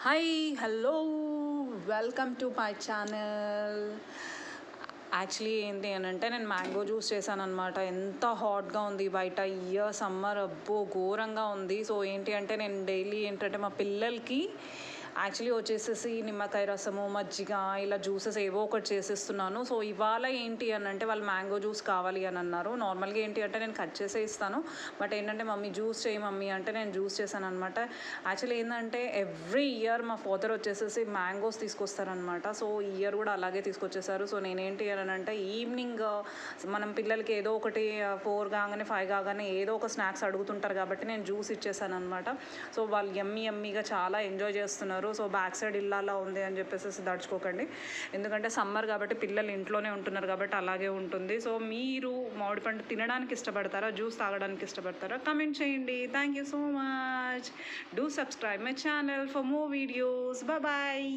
Hi hello welcome to my channel. Actually ఏంటి అని అంటే నేను మ్యాంగో జ్యూస్ చేశాను అనమాట. ఎంత హాట్గా ఉంది బయట, సమ్మర్ అబ్బో ఘోరంగా ఉంది. సో ఏంటి అంటే నేను డైలీ ఏంటంటే మా పిల్లలకి యాక్చువల్లీ వచ్చేసేసి నిమ్మకాయ రసము, మజ్జిగ, ఇలా జ్యూసెస్ ఏవో ఒకటి చేసేస్తున్నాను. సో ఇవాళ ఏంటి అని అంటే వాళ్ళు మ్యాంగో జ్యూస్ కావాలి అని అన్నారు. నార్మల్గా ఏంటి అంటే నేను కట్ చేసే ఇస్తాను, బట్ ఏంటంటే మమ్మీ జ్యూస్ చేయి మమ్మీ అంటే నేను జ్యూస్ చేశాను అనమాట. యాక్చువల్లీ ఏంటంటే ఎవ్రీ ఇయర్ మా ఫాదర్ వచ్చేసేసి మ్యాంగోస్ తీసుకొస్తారనమాట. సో ఈ ఇయర్ కూడా అలాగే తీసుకొచ్చేసారు. సో నేనేంటి అని అంటే ఈవినింగ్ మనం పిల్లలకి ఏదో ఒకటి 4 కాగానే 5 కాగానే ఏదో ఒక స్నాక్స్ అడుగుతుంటారు కాబట్టి నేను జ్యూస్ ఇచ్చేసాను అనమాట. సో వాళ్ళు ఎమ్మీగా చాలా ఎంజాయ్ చేస్తున్నారు. సో బ్యాక్ సైడ్ ఇల్లాలా ఉంది అని చెప్పేసి దడుచుకోకండి, ఎందుకంటే సమ్మర్ కాబట్టి పిల్లలు ఇంట్లోనే ఉంటున్నారు కాబట్టి అలాగే ఉంటుంది. సో మీరు మామిడి పండు తినడానికి ఇష్టపడతారా, జ్యూస్ తాగడానికి ఇష్టపడతారా? కమెంట్ చేయండి. Thank you so much. Do subscribe my channel for more videos. Bye.